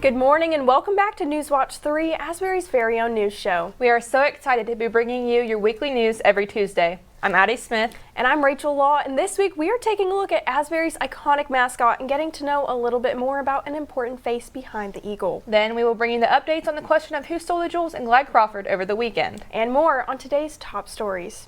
Good morning and welcome back to Newswatch 3, Asbury's very own news show. We are so excited to be bringing you your weekly news every Tuesday. I'm Addie Smith. And I'm Rachel Law, and this week we are taking a look at Asbury's iconic mascot and getting to know a little bit more about an important face behind the eagle. Then we will bring you the updates on the question of who stole the jewels in Glad Crawford over the weekend. And more on today's top stories.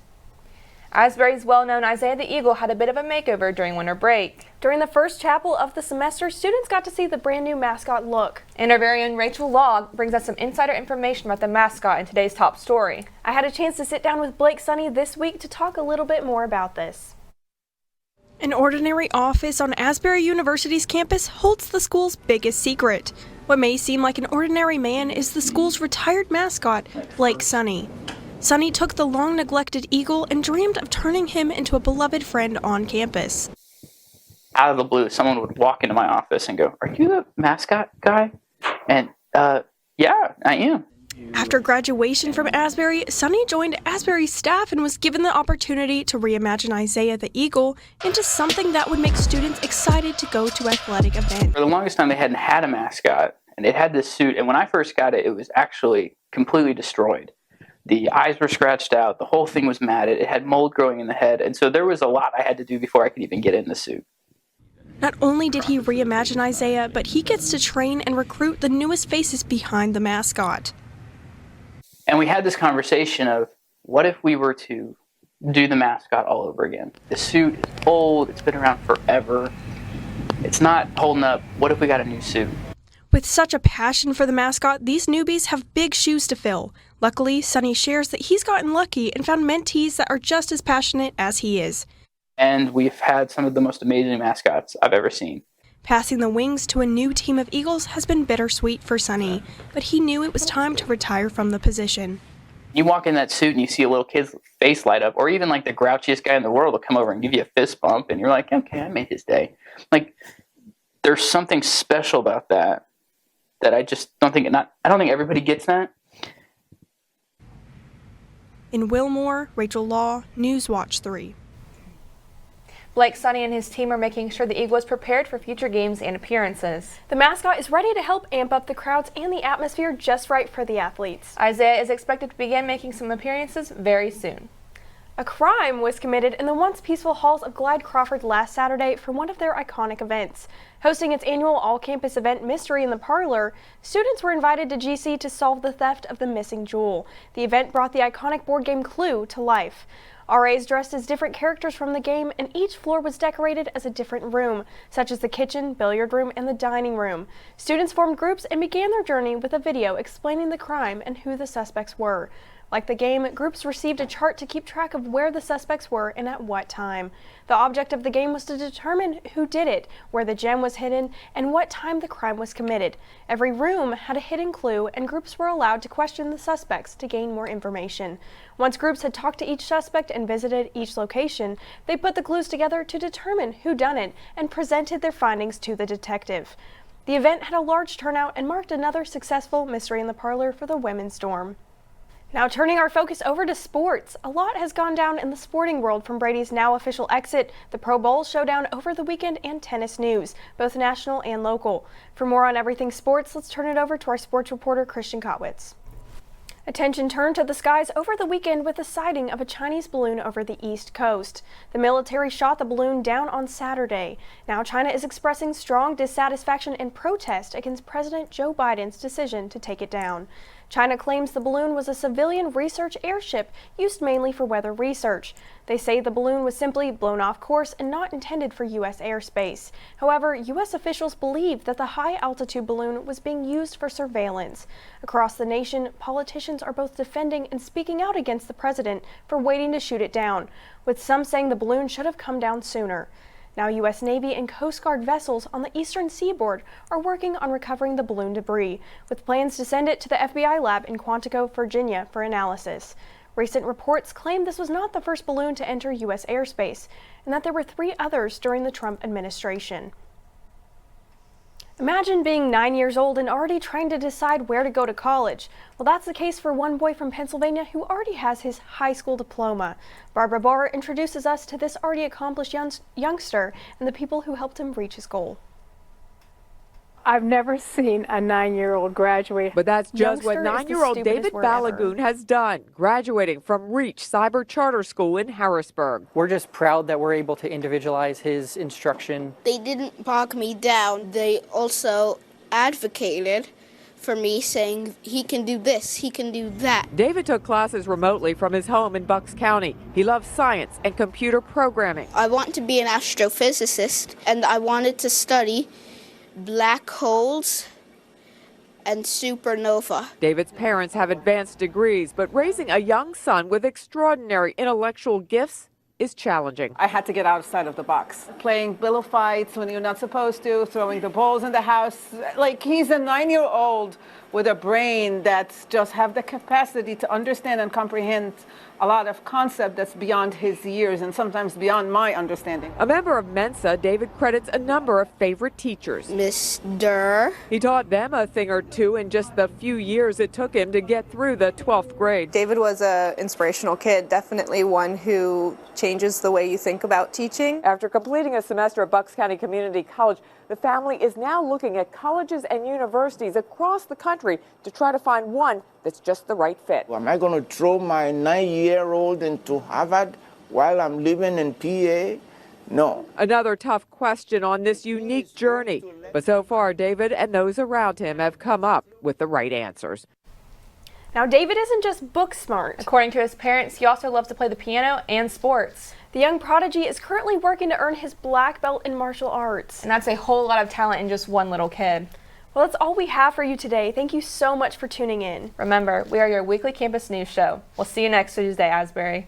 Asbury's well-known Isaiah the Eagle had a bit of a makeover during winter break. During the first chapel of the semester, students got to see the brand new mascot look. And our very own Rachel Law brings us some insider information about the mascot in today's top story. I had a chance to sit down with Blake Sunny this week to talk a little bit more about this. An ordinary office on Asbury University's campus holds the school's biggest secret. What may seem like an ordinary man is the school's retired mascot, Blake Sunny. Sunny took the long-neglected eagle and dreamed of turning him into a beloved friend on campus. Out of the blue, someone would walk into my office and go, "Are you the mascot guy?" And, yeah, I am. After graduation from Asbury, Sunny joined Asbury's staff and was given the opportunity to reimagine Isaiah the Eagle into something that would make students excited to go to athletic events. For the longest time, they hadn't had a mascot, and it had this suit, and when I first got it, it was actually completely destroyed. The eyes were scratched out, the whole thing was matted, it had mold growing in the head, and so there was a lot I had to do before I could even get in the suit. Not only did he reimagine Isaiah, but he gets to train and recruit the newest faces behind the mascot. And we had this conversation of, what if we were to do the mascot all over again? The suit is old, it's been around forever, it's not holding up, what if we got a new suit? With such a passion for the mascot, these newbies have big shoes to fill. Luckily, Sunny shares that he's gotten lucky and found mentees that are just as passionate as he is. And we've had some of the most amazing mascots I've ever seen. Passing the wings to a new team of Eagles has been bittersweet for Sunny, but he knew it was time to retire from the position. You walk in that suit and you see a little kid's face light up, or even like the grouchiest guy in the world will come over and give you a fist bump, and you're like, okay, I made his day. Like, there's something special about that I just don't think everybody gets that. In Wilmore, Rachel Law, Newswatch 3. Blake Sunny and his team are making sure the Eagle is prepared for future games and appearances. The mascot is ready to help amp up the crowds and the atmosphere just right for the athletes. Isaiah is expected to begin making some appearances very soon. A crime was committed in the once peaceful halls of Glad Crawford last Saturday for one of their iconic events. Hosting its annual all-campus event Mystery in the Parlor, students were invited to GC to solve the theft of the missing jewel. The event brought the iconic board game Clue to life. RAs dressed as different characters from the game, and each floor was decorated as a different room, such as the kitchen, billiard room, and the dining room. Students formed groups and began their journey with a video explaining the crime and who the suspects were. Like the game, groups received a chart to keep track of where the suspects were and at what time. The object of the game was to determine who did it, where the gem was hidden, and what time the crime was committed. Every room had a hidden clue, and groups were allowed to question the suspects to gain more information. Once groups had talked to each suspect and visited each location, they put the clues together to determine who done it and presented their findings to the detective. The event had a large turnout and marked another successful Mystery in the Parlor for the Women's Dorm. Now turning our focus over to sports, a lot has gone down in the sporting world from Brady's now official exit, the Pro Bowl showdown over the weekend, and tennis news, both national and local. For more on everything sports, let's turn it over to our sports reporter, Christian Kotwitz. Attention turned to the skies over the weekend with the sighting of a Chinese balloon over the East Coast. The military shot the balloon down on Saturday. Now China is expressing strong dissatisfaction and protest against President Joe Biden's decision to take it down. China claims the balloon was a civilian research airship used mainly for weather research. They say the balloon was simply blown off course and not intended for U.S. airspace. However, U.S. officials believe that the high-altitude balloon was being used for surveillance. Across the nation, politicians are both defending and speaking out against the president for waiting to shoot it down, with some saying the balloon should have come down sooner. Now, U.S. Navy and Coast Guard vessels on the eastern seaboard are working on recovering the balloon debris, with plans to send it to the FBI lab in Quantico, Virginia, for analysis. Recent reports claim this was not the first balloon to enter U.S. airspace, and that there were 3 others during the Trump administration. Imagine being 9 years old and already trying to decide where to go to college. Well, that's the case for one boy from Pennsylvania who already has his high school diploma. Barbara Barr introduces us to this already accomplished youngster and the people who helped him reach his goal. I've never seen a 9-year-old graduate. But that's just what Youngster is the 9-year-old stupidest David word ever. Balagoon has done, graduating from Reach Cyber Charter School in Harrisburg. We're just proud that we're able to individualize his instruction. They didn't bog me down. They also advocated for me, saying he can do this, he can do that. David took classes remotely from his home in Bucks County. He loves science and computer programming. I want to be an astrophysicist, and I wanted to study black holes and supernova. David's parents have advanced degrees, but raising a young son with extraordinary intellectual gifts is challenging. I had to get outside of the box. Playing pillow fights when you're not supposed to, throwing the balls in the house. Like, he's a 9-year-old with a brain that's just have the capacity to understand and comprehend a lot of concept that's beyond his years and sometimes beyond my understanding. A member of Mensa, David credits a number of favorite teachers. Mr. He taught them a thing or two in just the few years it took him to get through the 12th grade. David was an inspirational kid, definitely one who changes the way you think about teaching. After completing a semester at Bucks County Community College, the family is now looking at colleges and universities across the country to try to find one that's just the right fit. Am I going to throw my 9-year-old into Harvard while I'm living in PA? No. Another tough question on this unique journey. But so far, David and those around him have come up with the right answers. Now, David isn't just book smart. According to his parents, he also loves to play the piano and sports. The young prodigy is currently working to earn his black belt in martial arts. And that's a whole lot of talent in just one little kid. Well, that's all we have for you today. Thank you so much for tuning in. Remember, we are your weekly campus news show. We'll see you next Tuesday, Asbury.